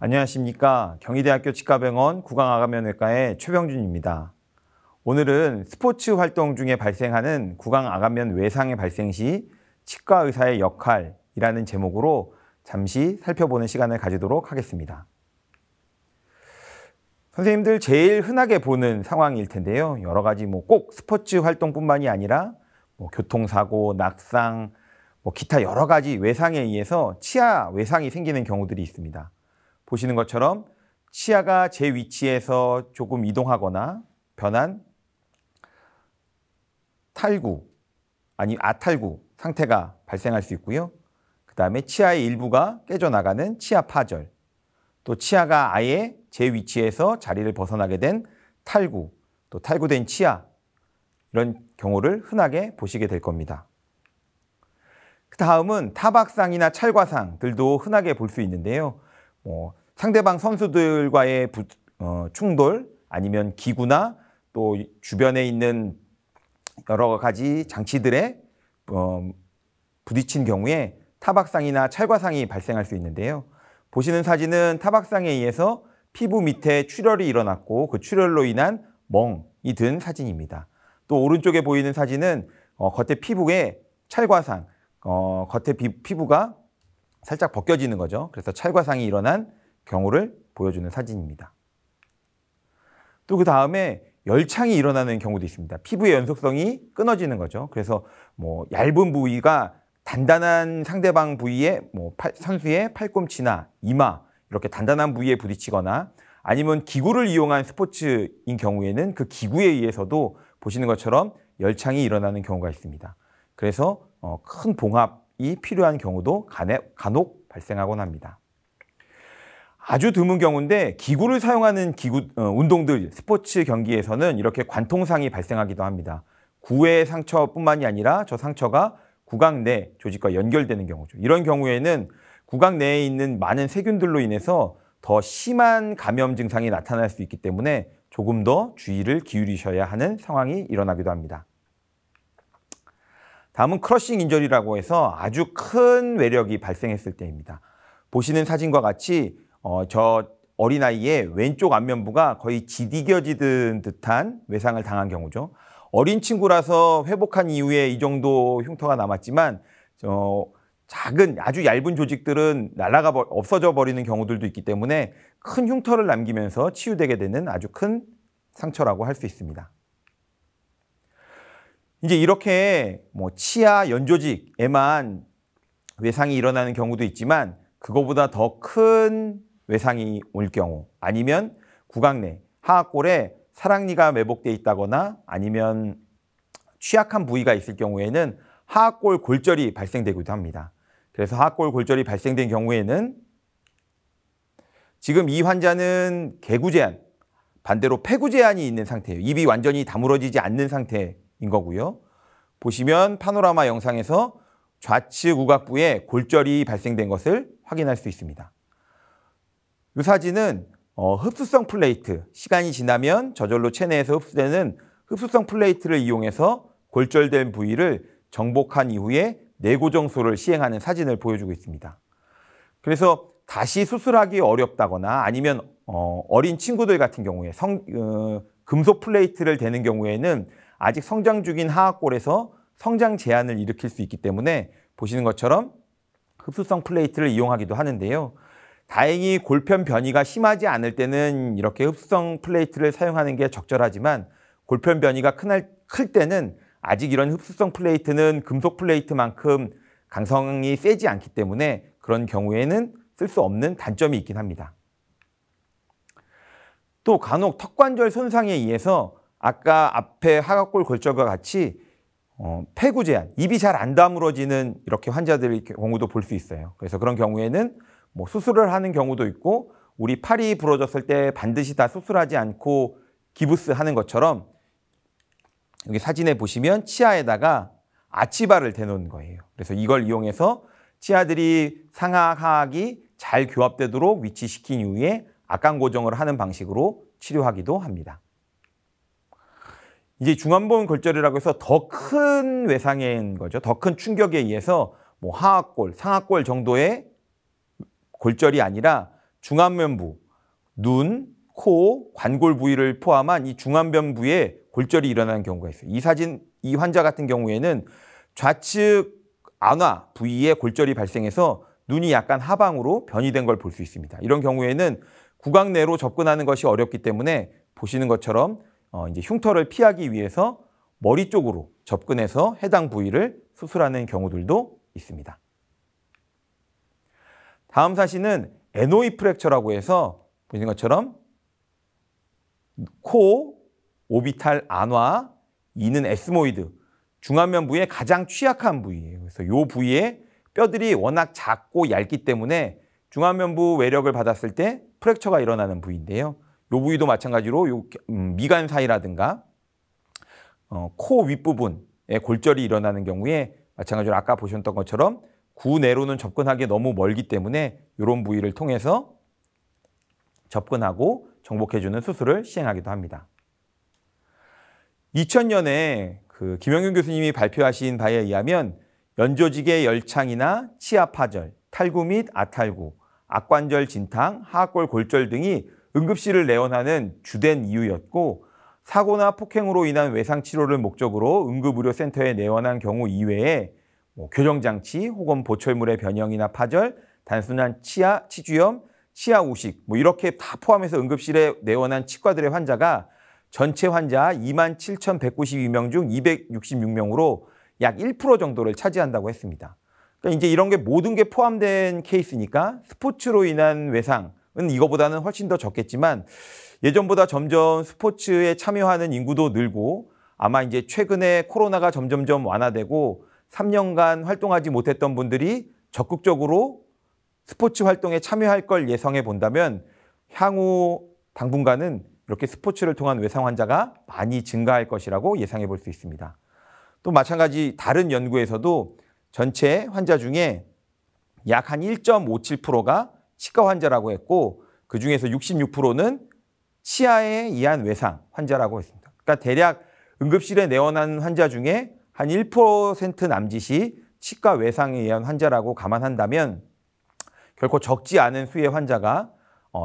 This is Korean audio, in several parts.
안녕하십니까. 경희대학교 치과병원 구강아간면외과의 최병준입니다. 오늘은 스포츠 활동 중에 발생하는 구강아간면 외상의 발생 시 치과 의사의 역할이라는 제목으로 잠시 살펴보는 시간을 가지도록 하겠습니다. 선생님들 제일 흔하게 보는 상황일 텐데요. 여러 가지 꼭 스포츠 활동뿐만이 아니라 교통사고, 낙상, 기타 여러 가지 외상에 의해서 치아 외상이 생기는 경우들이 있습니다. 보시는 것처럼 치아가 제 위치에서 조금 이동하거나 변한 탈구, 아니 아탈구 상태가 발생할 수 있고요. 그 다음에 치아의 일부가 깨져나가는 치아 파절, 또 치아가 아예 제 위치에서 자리를 벗어나게 된 탈구, 또 탈구된 치아, 이런 경우를 흔하게 보시게 될 겁니다. 그 다음은 타박상이나 찰과상들도 흔하게 볼 수 있는데요. 상대방 선수들과의 충돌, 아니면 기구나 또 주변에 있는 여러 가지 장치들에 부딪힌 경우에 타박상이나 찰과상이 발생할 수 있는데요. 보시는 사진은 타박상에 의해서 피부 밑에 출혈이 일어났고 그 출혈로 인한 멍이 든 사진입니다. 또 오른쪽에 보이는 사진은 겉에 피부에 찰과상, 겉에 피부가 살짝 벗겨지는 거죠. 그래서 찰과상이 일어난 경우를 보여주는 사진입니다. 또 그 다음에 열창이 일어나는 경우도 있습니다. 피부의 연속성이 끊어지는 거죠. 그래서 얇은 부위가 단단한 상대방 부위에 선수의 팔꿈치나 이마, 이렇게 단단한 부위에 부딪히거나 아니면 기구를 이용한 스포츠인 경우에는 그 기구에 의해서도 보시는 것처럼 열창이 일어나는 경우가 있습니다. 그래서 큰 봉합이 필요한 경우도 간혹 발생하곤 합니다. 아주 드문 경우인데 기구를 사용하는 운동들, 스포츠 경기에서는 이렇게 관통상이 발생하기도 합니다. 구의 상처뿐만이 아니라 저 상처가 구강 내 조직과 연결되는 경우죠. 이런 경우에는 구강 내에 있는 많은 세균들로 인해서 더 심한 감염 증상이 나타날 수 있기 때문에 조금 더 주의를 기울이셔야 하는 상황이 일어나기도 합니다. 다음은 크러싱 인저리라고 해서 아주 큰 외력이 발생했을 때입니다. 보시는 사진과 같이 저 어린아이의 왼쪽 안면부가 거의 지디겨지는 듯한 외상을 당한 경우죠. 어린 친구라서 회복한 이후에 이 정도 흉터가 남았지만 작은 아주 얇은 조직들은 없어져 버리는 경우들도 있기 때문에 큰 흉터를 남기면서 치유되게 되는 아주 큰 상처라고 할 수 있습니다. 이제 이렇게 치아 연조직에만 외상이 일어나는 경우도 있지만 그거보다 더 큰 외상이 올 경우, 아니면 구강 내 하악골에 사랑니가 매복되어 있다거나 아니면 취약한 부위가 있을 경우에는 하악골 골절이 발생되기도 합니다. 그래서 하악골 골절이 발생된 경우에는 지금 이 환자는 개구 제한, 반대로 폐구 제한이 있는 상태예요. 입이 완전히 다물어지지 않는 상태인 거고요. 보시면 파노라마 영상에서 좌측 우각부에 골절이 발생된 것을 확인할 수 있습니다. 이 사진은 흡수성 플레이트, 시간이 지나면 저절로 체내에서 흡수되는 흡수성 플레이트를 이용해서 골절된 부위를 정복한 이후에 내고정술을 시행하는 사진을 보여주고 있습니다. 그래서 다시 수술하기 어렵다거나 아니면 어린 친구들 같은 경우에 금속 플레이트를 대는 경우에는 아직 성장 중인 하악골에서 성장 제한을 일으킬 수 있기 때문에 보시는 것처럼 흡수성 플레이트를 이용하기도 하는데요. 다행히 골편 변이가 심하지 않을 때는 이렇게 흡수성 플레이트를 사용하는 게 적절하지만 골편 변이가 클 때는 아직 이런 흡수성 플레이트는 금속 플레이트만큼 강성이 세지 않기 때문에 그런 경우에는 쓸 수 없는 단점이 있긴 합니다. 또 간혹 턱관절 손상에 의해서 아까 앞에 하악골 골절과 같이 폐구 제한, 입이 잘 안 다물어지는 이렇게 환자들의 경우도 볼 수 있어요. 그래서 그런 경우에는 수술을 하는 경우도 있고 우리 팔이 부러졌을 때 반드시 다 수술하지 않고 기부스 하는 것처럼 여기 사진에 보시면 치아에다가 아치바를 대놓은 거예요. 그래서 이걸 이용해서 치아들이 상하, 하악이 잘 교합되도록 위치시킨 이후에 악강 고정을 하는 방식으로 치료하기도 합니다. 이제 중안본 골절이라고 해서 더 큰 외상인 거죠. 더 큰 충격에 의해서 하악골, 상악골 정도의 골절이 아니라 중안면부, 눈, 코, 관골 부위를 포함한 이 중안면부에 골절이 일어나는 경우가 있어요. 이 환자 같은 경우에는 좌측 안화 부위에 골절이 발생해서 눈이 약간 하방으로 변이된 걸 볼 수 있습니다. 이런 경우에는 구강 내로 접근하는 것이 어렵기 때문에 보시는 것처럼 이제 흉터를 피하기 위해서 머리 쪽으로 접근해서 해당 부위를 수술하는 경우들도 있습니다. 다음 사진은 에노이 프랙처라고 해서 보시는 것처럼 코, 오비탈 안화, 이는 에스모이드, 중안면부의 가장 취약한 부위예요. 그래서 이 부위에 뼈들이 워낙 작고 얇기 때문에 중안면부 외력을 받았을 때 프랙처가 일어나는 부위인데요. 이 부위도 마찬가지로 미간 사이라든가 코 윗부분에 골절이 일어나는 경우에 마찬가지로 아까 보셨던 것처럼 구 내로는 접근하기 너무 멀기 때문에 이런 부위를 통해서 접근하고 정복해주는 수술을 시행하기도 합니다. 2000년에 김영균 교수님이 발표하신 바에 의하면 연조직의 열창이나 치아 파절, 탈구 및 아탈구, 악관절 진탕, 하악골 골절 등이 응급실을 내원하는 주된 이유였고 사고나 폭행으로 인한 외상 치료를 목적으로 응급의료센터에 내원한 경우 이외에 교정장치 혹은 보철물의 변형이나 파절, 단순한 치주염, 치아 우식 이렇게 다 포함해서 응급실에 내원한 치과들의 환자가 전체 환자 27,192명 중 266명으로 약 1% 정도를 차지한다고 했습니다. 그러니까 이제 이런 게 모든 게 포함된 케이스니까 스포츠로 인한 외상은 이거보다는 훨씬 더 적겠지만 예전보다 점점 스포츠에 참여하는 인구도 늘고 아마 이제 최근에 코로나가 점점점 완화되고 3년간 활동하지 못했던 분들이 적극적으로 스포츠 활동에 참여할 걸 예상해 본다면 향후 당분간은 이렇게 스포츠를 통한 외상 환자가 많이 증가할 것이라고 예상해 볼 수 있습니다. 또 마찬가지 다른 연구에서도 전체 환자 중에 약 한 1.57%가 치과 환자라고 했고 그중에서 66%는 치아에 의한 외상 환자라고 했습니다. 그러니까 대략 응급실에 내원한 환자 중에 한 1% 남짓이 치과 외상에 의한 환자라고 감안한다면 결코 적지 않은 수의 환자가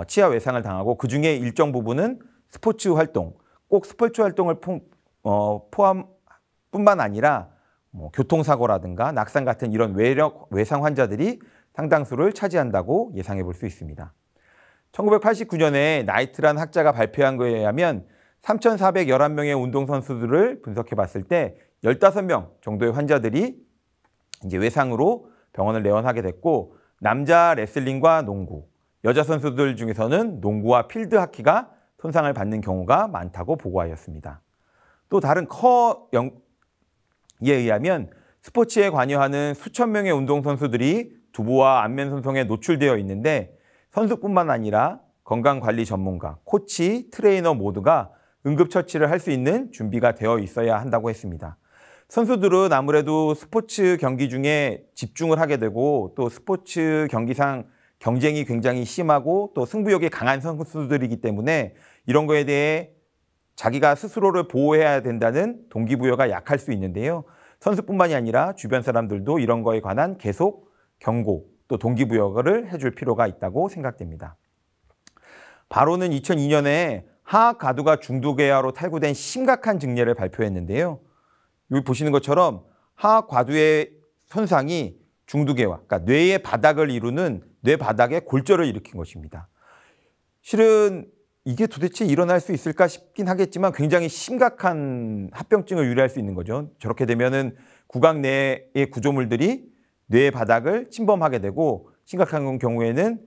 치아 외상을 당하고 그중에 일정 부분은 스포츠 활동, 꼭 스포츠 활동을 포함뿐만 아니라 교통사고라든가 낙상 같은 이런 외상 환자들이 상당수를 차지한다고 예상해 볼 수 있습니다. 1989년에 나이트란 학자가 발표한 것에 의하면 3,411명의 운동선수들을 분석해 봤을 때 15명 정도의 환자들이 이제 외상으로 병원을 내원하게 됐고 남자 레슬링과 농구, 여자 선수들 중에서는 농구와 필드 하키가 손상을 받는 경우가 많다고 보고하였습니다. 또 다른 커에 의하면 스포츠에 관여하는 수천 명의 운동선수들이 두부와 안면 손상에 노출되어 있는데 선수뿐만 아니라 건강관리 전문가, 코치, 트레이너 모두가 응급처치를 할 수 있는 준비가 되어 있어야 한다고 했습니다. 선수들은 아무래도 스포츠 경기 중에 집중을 하게 되고 또 스포츠 경기상 경쟁이 굉장히 심하고 또 승부욕이 강한 선수들이기 때문에 이런 거에 대해 자기가 스스로를 보호해야 된다는 동기부여가 약할 수 있는데요. 선수뿐만이 아니라 주변 사람들도 이런 거에 관한 계속 경고 또 동기부여를 해줄 필요가 있다고 생각됩니다. 바로는 2002년에 하악 가두가 중두괴화로 탈구된 심각한 증례를 발표했는데요. 여기 보시는 것처럼 하악 과두의 손상이 중두괴화, 그러니까 뇌의 바닥을 이루는 뇌 바닥에 골절을 일으킨 것입니다. 실은 이게 도대체 일어날 수 있을까 싶긴 하겠지만 굉장히 심각한 합병증을 유발할 수 있는 거죠. 저렇게 되면은 구강 내의 구조물들이 뇌의 바닥을 침범하게 되고 심각한 경우에는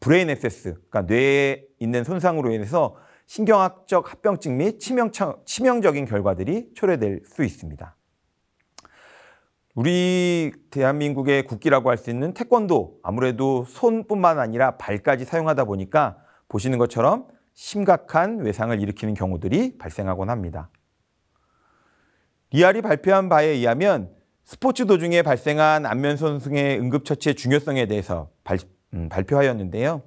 브레인 액세스, 그러니까 뇌에 있는 손상으로 인해서 신경학적 합병증 및 치명적인 결과들이 초래될 수 있습니다. 우리 대한민국의 국기라고 할 수 있는 태권도, 아무래도 손뿐만 아니라 발까지 사용하다 보니까 보시는 것처럼 심각한 외상을 일으키는 경우들이 발생하곤 합니다. 리알이 발표한 바에 의하면 스포츠 도중에 발생한 안면 손상의 응급처치의 중요성에 대해서 발표하였는데요.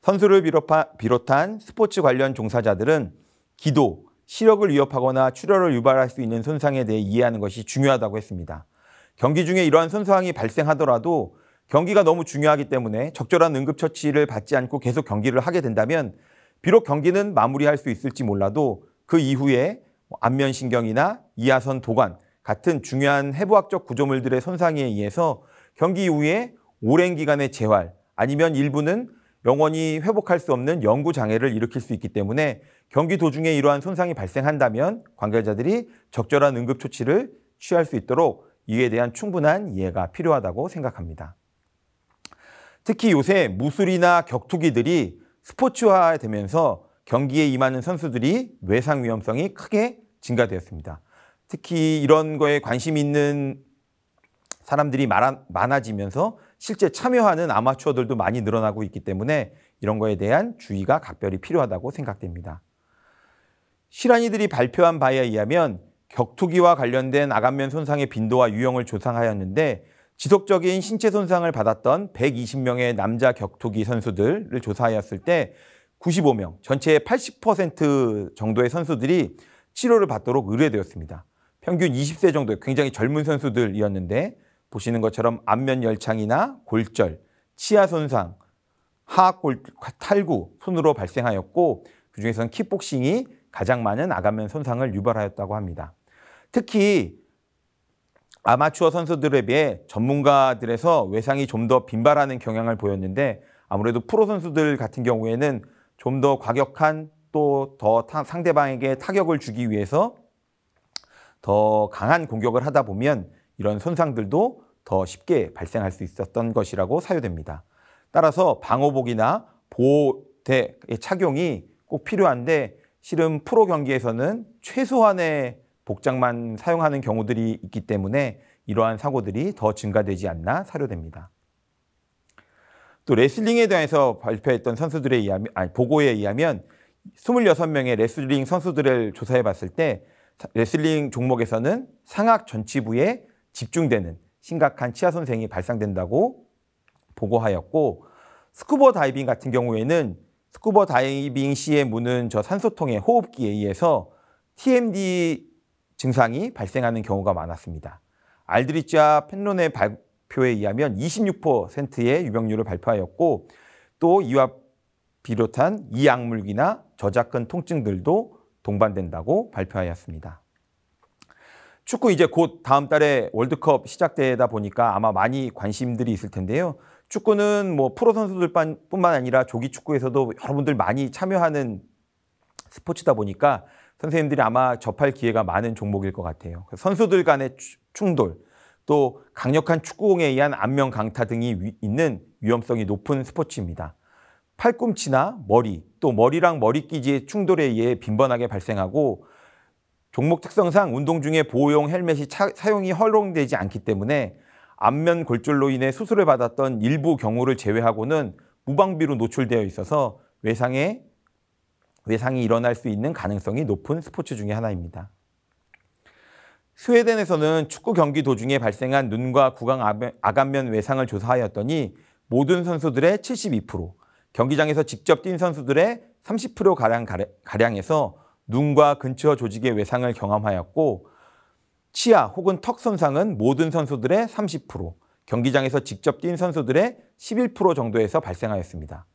선수를 비롯한 스포츠 관련 종사자들은 기도, 시력을 위협하거나 출혈을 유발할 수 있는 손상에 대해 이해하는 것이 중요하다고 했습니다. 경기 중에 이러한 손상이 발생하더라도 경기가 너무 중요하기 때문에 적절한 응급처치를 받지 않고 계속 경기를 하게 된다면 비록 경기는 마무리할 수 있을지 몰라도 그 이후에 안면신경이나 이하선 도관 같은 중요한 해부학적 구조물들의 손상에 의해서 경기 이후에 오랜 기간의 재활 아니면 일부는 영원히 회복할 수 없는 영구 장애를 일으킬 수 있기 때문에 경기 도중에 이러한 손상이 발생한다면 관계자들이 적절한 응급조치를 취할 수 있도록 이에 대한 충분한 이해가 필요하다고 생각합니다. 특히 요새 무술이나 격투기들이 스포츠화되면서 경기에 임하는 선수들이 외상 위험성이 크게 증가되었습니다. 특히 이런 거에 관심 있는 사람들이 많아지면서 실제 참여하는 아마추어들도 많이 늘어나고 있기 때문에 이런 거에 대한 주의가 각별히 필요하다고 생각됩니다. 실한이들이 발표한 바에 의하면 격투기와 관련된 아간면 손상의 빈도와 유형을 조사하였는데 지속적인 신체 손상을 받았던 120명의 남자 격투기 선수들을 조사하였을 때 95명, 전체의 80% 정도의 선수들이 치료를 받도록 의뢰되었습니다. 평균 20세 정도의 굉장히 젊은 선수들이었는데 보시는 것처럼 안면 열창이나 골절, 치아 손상, 하악골 탈구 순으로 발생하였고 그중에서는 킥복싱이 가장 많은 아간면 손상을 유발하였다고 합니다. 특히 아마추어 선수들에 비해 전문가들에서 외상이 좀 더 빈발하는 경향을 보였는데 아무래도 프로 선수들 같은 경우에는 좀 더 과격한 또 더 상대방에게 타격을 주기 위해서 더 강한 공격을 하다 보면 이런 손상들도 더 쉽게 발생할 수 있었던 것이라고 사유됩니다. 따라서 방호복이나 보호대의 착용이 꼭 필요한데 실은 프로 경기에서는 최소한의 복장만 사용하는 경우들이 있기 때문에 이러한 사고들이 더 증가되지 않나 사료됩니다. 또 레슬링에 대해서 발표했던 보고에 의하면 26명의 레슬링 선수들을 조사해 봤을 때 레슬링 종목에서는 상악 전치부에 집중되는 심각한 치아 손상이 발생된다고 보고하였고 스쿠버 다이빙 같은 경우에는 스쿠버 다이빙 시에 무는 산소통의 호흡기에 의해서 TMD 증상이 발생하는 경우가 많았습니다. 알드리치와 펜론의 발표에 의하면 26%의 유병률을 발표하였고 또 이와 비롯한 이악물기나 저작근 통증들도 동반된다고 발표하였습니다. 축구 이제 곧 다음 달에 월드컵 시작되다 보니까 아마 많이 관심들이 있을 텐데요. 축구는 프로 선수들뿐만 아니라 조기 축구에서도 여러분들 많이 참여하는 스포츠다 보니까 선생님들이 아마 접할 기회가 많은 종목일 것 같아요. 선수들 간의 충돌, 또 강력한 축구공에 의한 안면 강타 등이 있는 위험성이 높은 스포츠입니다. 팔꿈치나 머리, 또 머리랑 머리끼지의 충돌에 의해 빈번하게 발생하고 종목 특성상 운동 중에 보호용 헬멧이 사용이 허용되지 않기 때문에 안면 골절로 인해 수술을 받았던 일부 경우를 제외하고는 무방비로 노출되어 있어서 외상이 일어날 수 있는 가능성이 높은 스포츠 중에 하나입니다. 스웨덴에서는 축구 경기 도중에 발생한 눈과 구강 아간면 외상을 조사하였더니 모든 선수들의 72%, 경기장에서 직접 뛴 선수들의 30%가량에서 눈과 근처 조직의 외상을 경험하였고 치아 혹은 턱 손상은 모든 선수들의 30%, 경기장에서 직접 뛴 선수들의 11% 정도에서 발생하였습니다.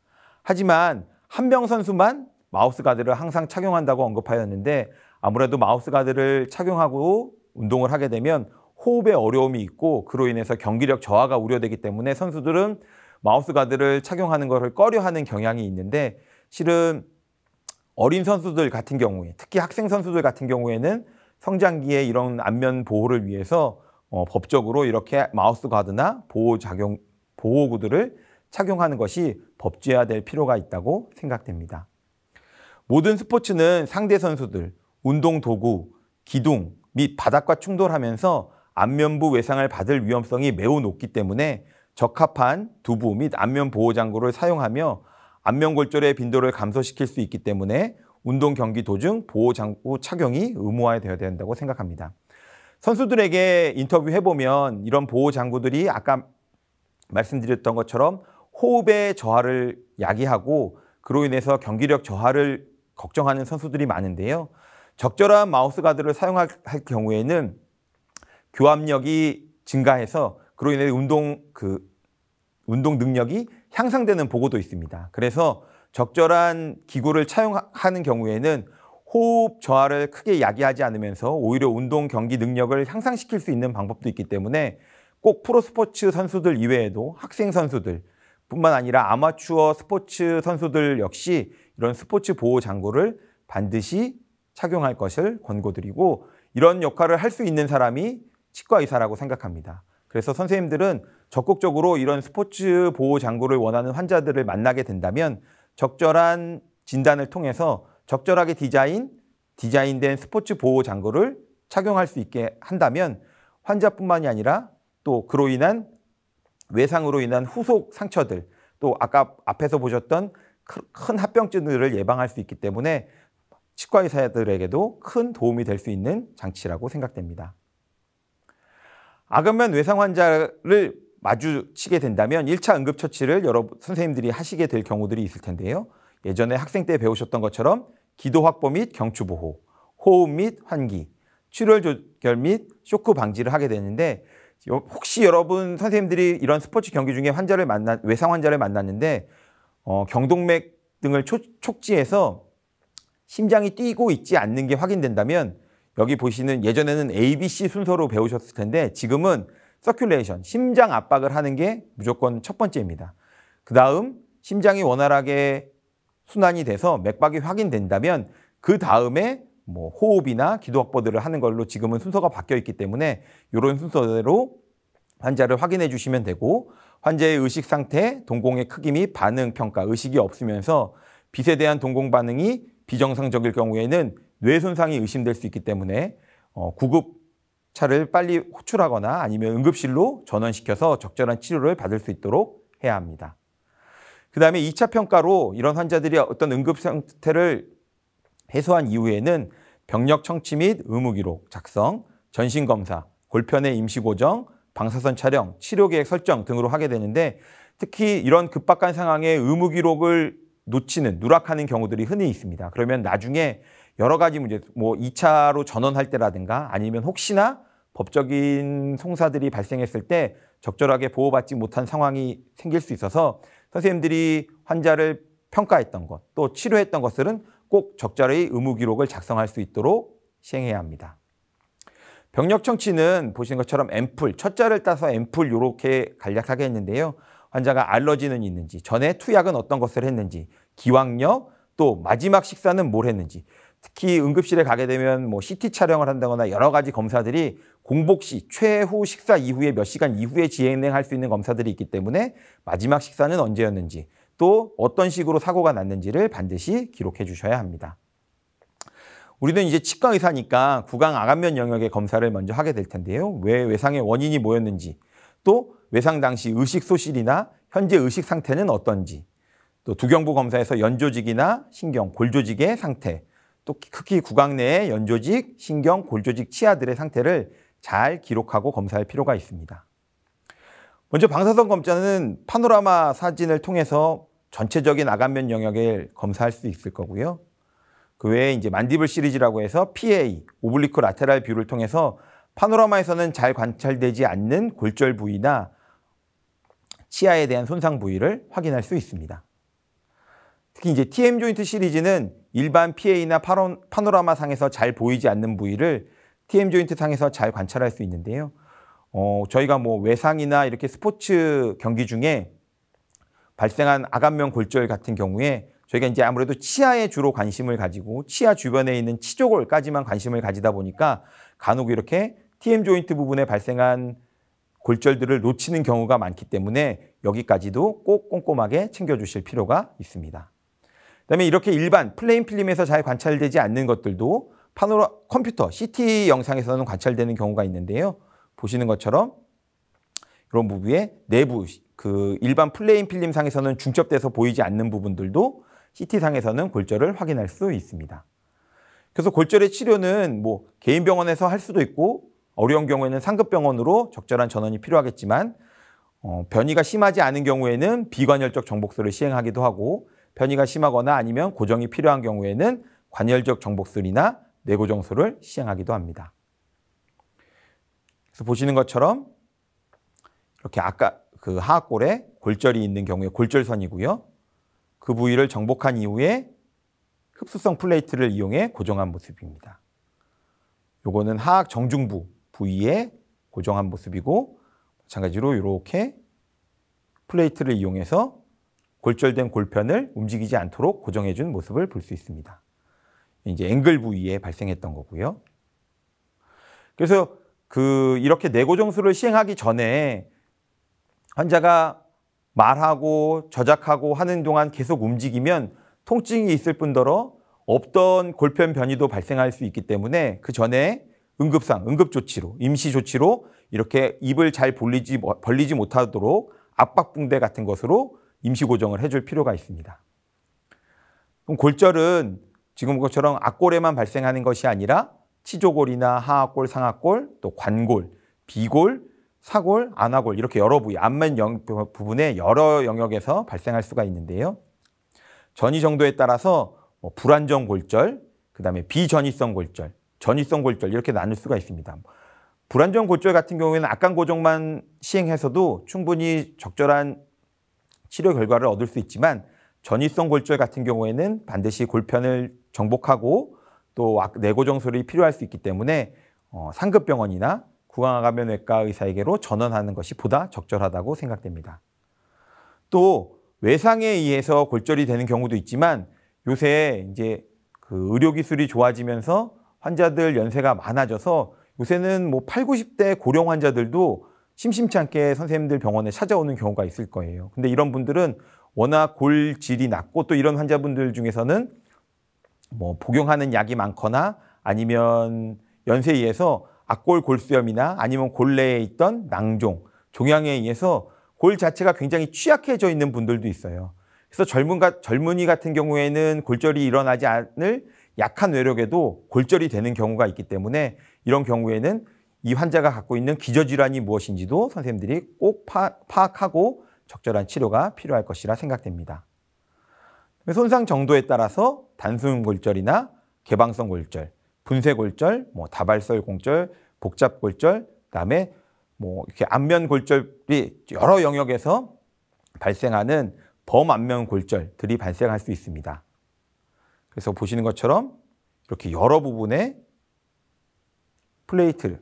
하지만 한 명 선수만 마우스 가드를 항상 착용한다고 언급하였는데 아무래도 마우스 가드를 착용하고 운동을 하게 되면 호흡에 어려움이 있고 그로 인해서 경기력 저하가 우려되기 때문에 선수들은 마우스 가드를 착용하는 것을 꺼려하는 경향이 있는데 실은 어린 선수들 같은 경우에 특히 학생 선수들 같은 경우에는 성장기에 이런 안면 보호를 위해서 법적으로 이렇게 마우스 가드나 보호구들을 착용하는 것이 법제화될 필요가 있다고 생각됩니다. 모든 스포츠는 상대 선수들, 운동 도구, 기둥 및 바닥과 충돌하면서 안면부 외상을 받을 위험성이 매우 높기 때문에 적합한 두부 및 안면 보호 장구를 사용하며 안면 골절의 빈도를 감소시킬 수 있기 때문에 운동 경기 도중 보호 장구 착용이 의무화되어야 된다고 생각합니다. 선수들에게 인터뷰해보면 이런 보호 장구들이 아까 말씀드렸던 것처럼 호흡의 저하를 야기하고 그로 인해서 경기력 저하를 걱정하는 선수들이 많은데요. 적절한 마우스 가드를 사용할 경우에는 교합력이 증가해서 그로 인해 운동 운동 능력이 향상되는 보고도 있습니다. 그래서 적절한 기구를 차용하는 경우에는 호흡 저하를 크게 야기하지 않으면서 오히려 운동 경기 능력을 향상시킬 수 있는 방법도 있기 때문에 꼭 프로스포츠 선수들 이외에도 학생 선수들 뿐만 아니라 아마추어 스포츠 선수들 역시 이런 스포츠 보호 장구를 반드시 착용할 것을 권고드리고, 이런 역할을 할 수 있는 사람이 치과 의사라고 생각합니다. 그래서 선생님들은 적극적으로 이런 스포츠 보호 장구를 원하는 환자들을 만나게 된다면 적절한 진단을 통해서 적절하게 디자인된 스포츠 보호 장구를 착용할 수 있게 한다면 환자뿐만이 아니라 또 그로 인한 외상으로 인한 후속 상처들, 또 아까 앞에서 보셨던 큰 합병증들을 예방할 수 있기 때문에 치과 의사들에게도 큰 도움이 될 수 있는 장치라고 생각됩니다. 아간면 외상 환자를 마주치게 된다면 1차 응급처치를 여러분 선생님들이 하시게 될 경우들이 있을 텐데요. 예전에 학생 때 배우셨던 것처럼 기도 확보 및 경추 보호, 호흡 및 환기, 출혈 조절 및 쇼크 방지를 하게 되는데, 혹시 여러분 선생님들이 이런 스포츠 경기 중에 외상 환자를 만났는데 경동맥 등을 촉지해서 심장이 뛰고 있지 않는 게 확인된다면, 여기 보시는 예전에는 ABC 순서로 배우셨을 텐데 지금은 서큘레이션, 심장 압박을 하는 게 무조건 첫 번째입니다. 그 다음 심장이 원활하게 순환이 돼서 맥박이 확인된다면 그 다음에 뭐 호흡이나 기도 확보들을 하는 걸로 지금은 순서가 바뀌어 있기 때문에 이런 순서대로 환자를 확인해 주시면 되고, 환자의 의식 상태, 동공의 크기 및 반응 평가, 의식이 없으면서 빛에 대한 동공 반응이 비정상적일 경우에는 뇌 손상이 의심될 수 있기 때문에 구급차를 빨리 호출하거나 아니면 응급실로 전원시켜서 적절한 치료를 받을 수 있도록 해야 합니다. 그 다음에 2차 평가로 이런 환자들이 어떤 응급 상태를 해소한 이후에는 병력 청취 및 의무기록 작성, 전신검사, 골편의 임시고정, 방사선 촬영, 치료계획 설정 등으로 하게 되는데, 특히 이런 급박한 상황에 의무기록을 놓치는, 누락하는 경우들이 흔히 있습니다. 그러면 나중에 여러 가지 문제, 뭐 2차로 전원할 때라든가 아니면 혹시나 법적인 송사들이 발생했을 때 적절하게 보호받지 못한 상황이 생길 수 있어서 선생님들이 환자를 평가했던 것, 또 치료했던 것들은 꼭 적절히 의무기록을 작성할 수 있도록 시행해야 합니다. 병력 청취는 보시는 것처럼 앰플, 첫 자를 따서 앰플 이렇게 간략하게 했는데요. 환자가 알러지는 있는지, 전에 투약은 어떤 것을 했는지, 기왕력, 또 마지막 식사는 뭘 했는지, 특히 응급실에 가게 되면 뭐 CT 촬영을 한다거나 여러 가지 검사들이 공복 시, 최후 식사 이후에 몇 시간 이후에 진행할 수 있는 검사들이 있기 때문에 마지막 식사는 언제였는지, 또 어떤 식으로 사고가 났는지를 반드시 기록해 주셔야 합니다. 우리는 이제 치과 의사니까 구강 아간면 영역의 검사를 먼저 하게 될 텐데요. 왜 외상의 원인이 뭐였는지, 또 외상 당시 의식 소실이나 현재 의식 상태는 어떤지, 또 두경부 검사에서 연조직이나 신경, 골조직의 상태, 또 특히 구강 내의 연조직, 신경, 골조직 치아들의 상태를 잘 기록하고 검사할 필요가 있습니다. 먼저 방사선 검사는 파노라마 사진을 통해서 전체적인 아간면 영역을 검사할 수 있을 거고요. 그 외에 이제 만디블 시리즈라고 해서 PA, 오블리크 라테랄 뷰를 통해서 파노라마에서는 잘 관찰되지 않는 골절 부위나 치아에 대한 손상 부위를 확인할 수 있습니다. 특히 이제 TM 조인트 시리즈는 일반 PA나 파노라마 상에서 잘 보이지 않는 부위를 TM 조인트 상에서 잘 관찰할 수 있는데요. 저희가 뭐 외상이나 이렇게 스포츠 경기 중에 발생한 아간면 골절 같은 경우에 저희가 이제 아무래도 치아에 주로 관심을 가지고 치아 주변에 있는 치조골까지만 관심을 가지다 보니까 간혹 이렇게 TM 조인트 부분에 발생한 골절들을 놓치는 경우가 많기 때문에 여기까지도 꼭 꼼꼼하게 챙겨주실 필요가 있습니다. 그다음에 이렇게 일반 플레인 필름에서 잘 관찰되지 않는 것들도 컴퓨터 CT 영상에서는 관찰되는 경우가 있는데요. 보시는 것처럼 이런 부분의 내부 그 일반 플레인 필름상에서는 중첩돼서 보이지 않는 부분들도 CT상에서는 골절을 확인할 수 있습니다. 그래서 골절의 치료는 뭐 개인 병원에서 할 수도 있고 어려운 경우에는 상급 병원으로 적절한 전원이 필요하겠지만 변이가 심하지 않은 경우에는 비관열적 정복술을 시행하기도 하고 변이가 심하거나 아니면 고정이 필요한 경우에는 관열적 정복술이나 뇌고정술을 시행하기도 합니다. 그래서 보시는 것처럼 이렇게 아까 그 하악골에 골절이 있는 경우에 골절선이고요. 그 부위를 정복한 이후에 흡수성 플레이트를 이용해 고정한 모습입니다. 요거는 하악 정중부 부위에 고정한 모습이고 마찬가지로 이렇게 플레이트를 이용해서 골절된 골편을 움직이지 않도록 고정해 준 모습을 볼 수 있습니다. 이제 앵글 부위에 발생했던 거고요. 그래서 이렇게 뇌고정술을 시행하기 전에 환자가 말하고 저작하고 하는 동안 계속 움직이면 통증이 있을 뿐더러 없던 골편 변이도 발생할 수 있기 때문에 그 전에 응급조치로, 임시조치로 이렇게 입을 잘 벌리지 못하도록 압박붕대 같은 것으로 임시고정을 해줄 필요가 있습니다. 그럼 골절은 지금 것처럼 악골에만 발생하는 것이 아니라 치조골이나 하악골, 상악골, 또 관골, 비골, 사골, 안하골 이렇게 여러 부위, 안면 부분의 여러 영역에서 발생할 수가 있는데요. 전이 정도에 따라서 불안정 골절, 그다음에 비전이성 골절, 전이성 골절 이렇게 나눌 수가 있습니다. 불안정 골절 같은 경우에는 악강 고정만 시행해서도 충분히 적절한 치료 결과를 얻을 수 있지만 전이성 골절 같은 경우에는 반드시 골편을 정복하고 또 뇌고정술이 필요할 수 있기 때문에 상급병원이나 구강암감면외과 의사에게로 전원하는 것이 보다 적절하다고 생각됩니다. 또 외상에 의해서 골절이 되는 경우도 있지만 요새 이제 의료 기술이 좋아지면서 환자들 연세가 많아져서 요새는 8, 90대 고령 환자들도 심심치 않게 선생님들 병원에 찾아오는 경우가 있을 거예요. 근데 이런 분들은 워낙 골질이 낮고 또 이런 환자분들 중에서는 복용하는 약이 많거나 아니면 연세에 의해서 악골 골수염이나 아니면 골 내에 있던 낭종, 종양에 의해서 골 자체가 굉장히 취약해져 있는 분들도 있어요. 그래서 젊은이 같은 경우에는 골절이 일어나지 않을 약한 외력에도 골절이 되는 경우가 있기 때문에 이런 경우에는 이 환자가 갖고 있는 기저질환이 무엇인지도 선생님들이 꼭 파악하고 적절한 치료가 필요할 것이라 생각됩니다. 손상 정도에 따라서 단순 골절이나 개방성 골절, 분쇄 골절, 다발설 골절, 복잡 골절, 그다음에 이렇게 안면 골절이 여러 영역에서 발생하는 범안면 골절들이 발생할 수 있습니다. 그래서 보시는 것처럼 이렇게 여러 부분의 플레이트를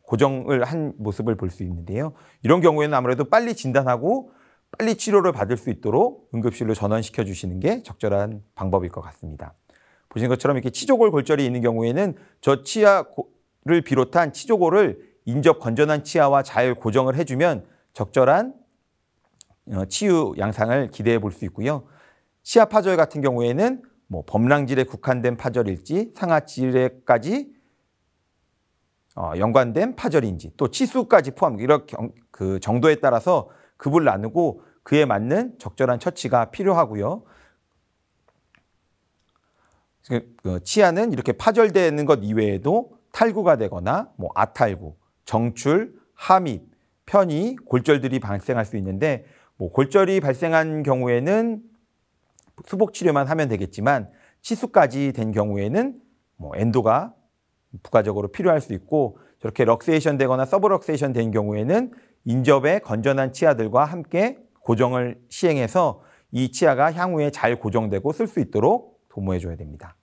고정을 한 모습을 볼 수 있는데요. 이런 경우에는 아무래도 빨리 진단하고 빨리 치료를 받을 수 있도록 응급실로 전원시켜 주시는 게 적절한 방법일 것 같습니다. 보시는 것처럼 이렇게 치조골 골절이 있는 경우에는 저 치아를 비롯한 치조골을 인접 건전한 치아와 잘 고정을 해주면 적절한 치유 양상을 기대해 볼 수 있고요. 치아 파절 같은 경우에는 범랑질에 국한된 파절일지 상하질에까지 연관된 파절인지 또 치수까지 포함 이렇게 그 정도에 따라서 급을 나누고 그에 맞는 적절한 처치가 필요하고요. 치아는 이렇게 파절되는 것 이외에도 탈구가 되거나 아탈구, 정출, 함입, 편의, 골절들이 발생할 수 있는데 골절이 발생한 경우에는 수복 치료만 하면 되겠지만 치수까지 된 경우에는 엔도가 부가적으로 필요할 수 있고 저렇게 럭세이션 되거나 서브럭세이션 된 경우에는 인접의 건전한 치아들과 함께 고정을 시행해서 이 치아가 향후에 잘 고정되고 쓸 수 있도록 도모해 줘야 됩니다.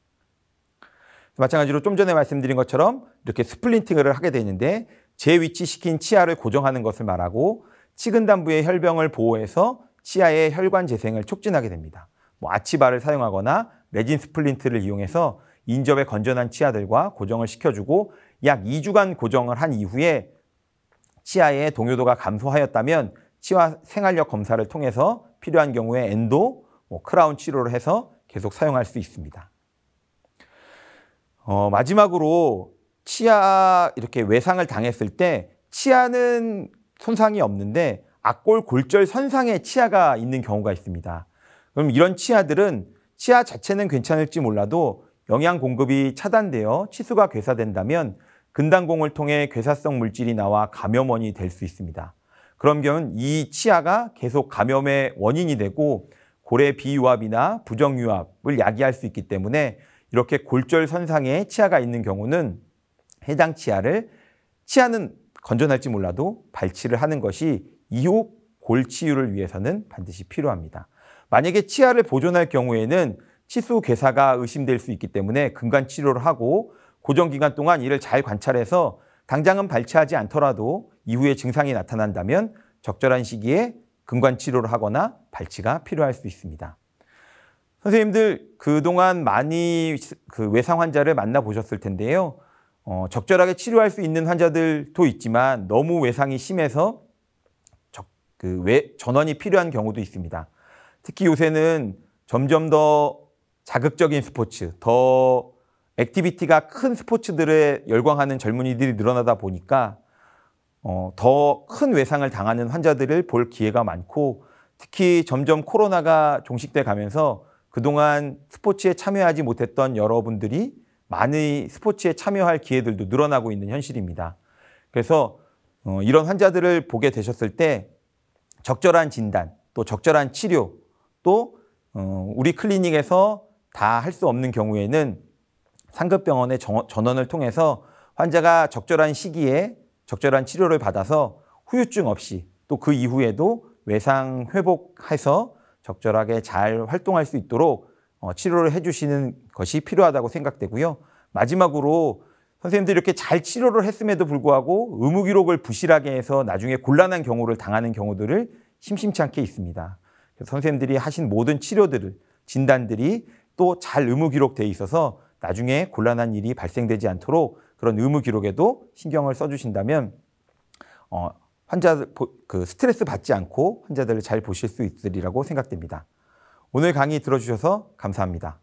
마찬가지로 좀 전에 말씀드린 것처럼 이렇게 스플린팅을 하게 되는데 재위치시킨 치아를 고정하는 것을 말하고 치근단부의 혈병을 보호해서 치아의 혈관 재생을 촉진하게 됩니다. 아치바를 사용하거나 레진 스플린트를 이용해서 인접의 건전한 치아들과 고정을 시켜주고 약 2주간 고정을 한 이후에 치아의 동요도가 감소하였다면 치아 생활력 검사를 통해서 필요한 경우에 엔도, 크라운 치료를 해서 계속 사용할 수 있습니다. 마지막으로 치아 이렇게 외상을 당했을 때 치아는 손상이 없는데 악골 골절 선상에 치아가 있는 경우가 있습니다. 그럼 이런 치아들은 치아 자체는 괜찮을지 몰라도 영양 공급이 차단되어 치수가 괴사된다면 근단공을 통해 괴사성 물질이 나와 감염원이 될 수 있습니다. 그런 경우는 이 치아가 계속 감염의 원인이 되고 고래 비유압이나 부정유압을 야기할 수 있기 때문에 이렇게 골절 선상에 치아가 있는 경우는 해당 치아는 건전할지 몰라도 발치를 하는 것이 이후 골 치유를 위해서는 반드시 필요합니다. 만약에 치아를 보존할 경우에는 치수 괴사가 의심될 수 있기 때문에 근관 치료를 하고 고정 기간 동안 이를 잘 관찰해서 당장은 발치하지 않더라도 이후에 증상이 나타난다면 적절한 시기에 근관 치료를 하거나 발치가 필요할 수 있습니다. 선생님들 그동안 많이 외상 환자를 만나보셨을 텐데요. 적절하게 치료할 수 있는 환자들도 있지만 너무 외상이 심해서 전원이 필요한 경우도 있습니다. 특히 요새는 점점 더 자극적인 스포츠, 더 액티비티가 큰 스포츠들에 열광하는 젊은이들이 늘어나다 보니까 더 큰 외상을 당하는 환자들을 볼 기회가 많고, 특히 점점 코로나가 종식돼 가면서 그동안 스포츠에 참여하지 못했던 여러분들이 많이 스포츠에 참여할 기회들도 늘어나고 있는 현실입니다. 그래서 이런 환자들을 보게 되셨을 때 적절한 진단, 또 적절한 치료, 또 우리 클리닉에서 다 할 수 없는 경우에는 상급병원의 전원을 통해서 환자가 적절한 시기에 적절한 치료를 받아서 후유증 없이 또 그 이후에도 외상 회복해서 적절하게 잘 활동할 수 있도록 치료를 해주시는 것이 필요하다고 생각되고요. 마지막으로 선생님들이 이렇게 잘 치료를 했음에도 불구하고 의무 기록을 부실하게 해서 나중에 곤란한 경우를 당하는 경우들을 심심치 않게 있습니다. 그래서 선생님들이 하신 모든 치료들을, 진단들이 또 잘 의무 기록되어 있어서 나중에 곤란한 일이 발생되지 않도록 그런 의무 기록에도 신경을 써주신다면 환자들 스트레스 받지 않고 환자들을 잘 보실 수 있으리라고 생각됩니다. 오늘 강의 들어주셔서 감사합니다.